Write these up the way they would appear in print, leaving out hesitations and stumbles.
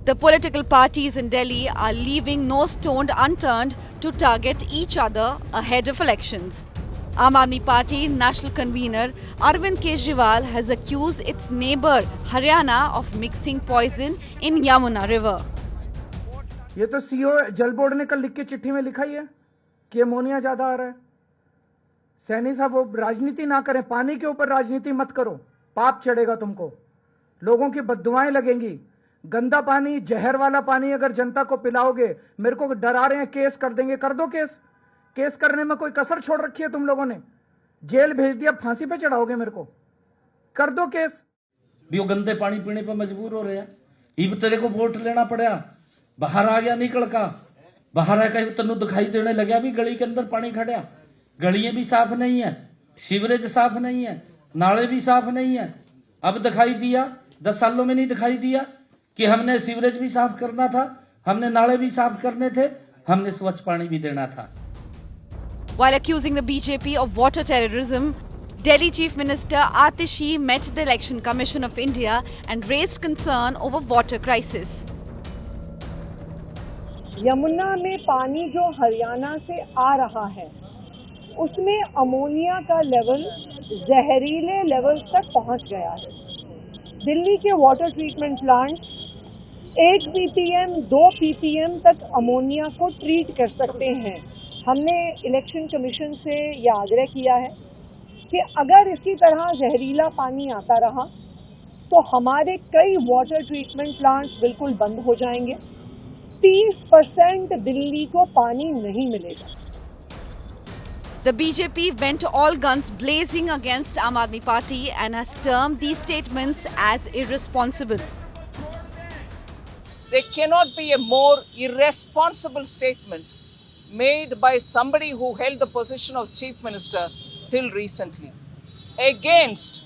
The political parties in Delhi are leaving no stone unturned to target each other ahead of elections. Aam Aadmi Party national convener Arvind Kejriwal has accused its neighbour Haryana of mixing poison in Yamuna river. ये तो CO जल board ने कल लिख के चिट्ठी में लिखा ही है कि अमोनिया ज्यादा आ रहा है। सैनी साहब, वो राजनीति ना करें, पानी के ऊपर राजनीति मत करो, पाप चढ़ेगा तुमको, लोगों की बद्दुआएं लगेंगी। गंदा पानी, जहर वाला पानी अगर जनता को पिलाओगे, मेरे को डरा रहे हैं केस कर देंगे, कर दो केस। केस करने में कोई कसर छोड़ रखी है तुम लोगों ने? जेल भेज दिया, फांसी पे चढ़ाओगे मेरे को? कर दो केस। भी वो गंदे पानी पीने पर मजबूर हो रहे हैं। इब तेरे को वोट लेना पड़ा, बाहर आ गया निकल का, बाहर आकर तेन दिखाई देने लगा भी गली के अंदर पानी खड़ा, गलियां भी साफ नहीं है, सीवरेज साफ नहीं है, नाले भी साफ नहीं है। अब दिखाई दिया, 10 सालों में नहीं दिखाई दिया कि हमने सीवरेज भी साफ करना था, हमने नाले भी साफ करने थे, हमने स्वच्छ पानी भी देना था। While accusing the BJP of water terrorism, Delhi Chief Minister Atishi met the Election Commission of India and raised concern over water crisis. Yamuna में पानी जो हरियाणा से आ रहा है, उसमें अमोनिया का लेवल जहरीले लेवल तक पहुंच गया है। दिल्ली के water treatment plant 1 ppm 2 ppm तक अमोनिया को ट्रीट कर सकते हैं। हमने इलेक्शन कमीशन से यह आग्रह किया है कि अगर इसी तरह जहरीला पानी आता रहा तो हमारे कई वाटर ट्रीटमेंट प्लांट्स बिल्कुल बंद हो जाएंगे। 30% दिल्ली को पानी नहीं मिलेगा। The BJP went all guns blazing against Aam Aadmi Party and has termed these statements as irresponsible. There cannot be a more irresponsible statement made by somebody who held the position of Chief Minister till recently against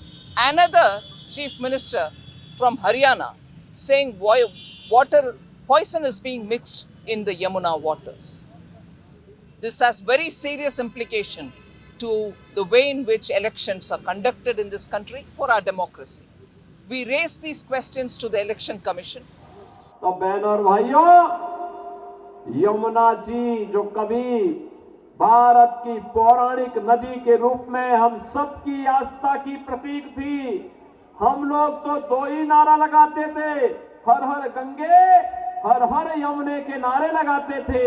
another Chief Minister from Haryana, saying water poison is being mixed in the Yamuna waters. This has very serious implication to the way in which elections are conducted in this country for our democracy. We raise these questions to the Election Commission. तो बहन और भाइयों, यमुना जी जो कभी भारत की पौराणिक नदी के रूप में हम सबकी आस्था की प्रतीक थी, हम लोग तो 2 ही नारा लगाते थे, हर हर गंगे हर हर यमुने के नारे लगाते थे।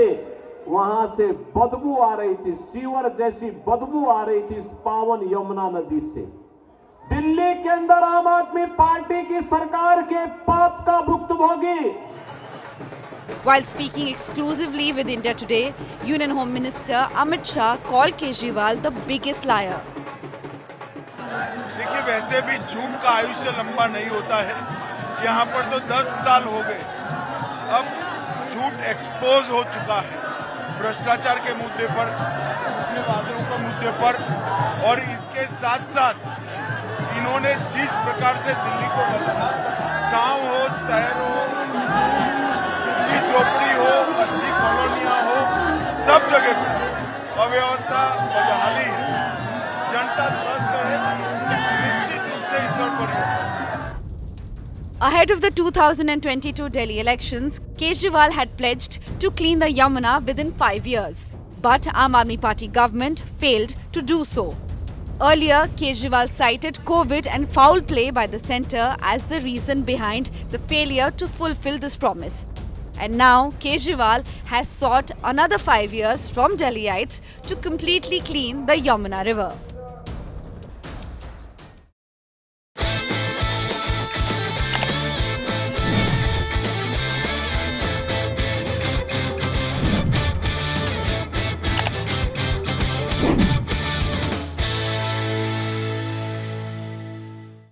वहां से बदबू आ रही थी, सीवर जैसी बदबू आ रही थी इस पावन यमुना नदी से। दिल्ली के अंदर आम आदमी पार्टी की सरकार के पाप का भुक्तभोगी। While speaking exclusively with India Today, Union Home Minister Amit Shah called Kejriwal the biggest liar. देखिए, वैसे भी झूठ का आयुष्य लंबा नहीं होता है। यहाँ पर तो 10 साल हो गए, अब झूठ एक्सपोज हो चुका है भ्रष्टाचार के मुद्दे पर, अपने वादों के मुद्दे पर, और इसके साथ साथ इन्होंने जिस प्रकार से दिल्ली को बदला, गांव हो, शहर हो, झुग्गी झोपड़ी हो, अच्छी कॉलोनियां हो, सब जगह पर अव्यवस्था बदहाली है, जनता त्रस्त है, निश्चित रूप से ईश्वर पर। Ahead of the 2022 Delhi elections, Kejriwal had pledged to clean the Yamuna within 5 years. But Aam Aadmi Party government failed to do so. Earlier, Kejriwal cited COVID and foul play by the centre as the reason behind the failure to fulfill this promise. And now, Kejriwal has sought another 5 years from Delhiites to completely clean the Yamuna river.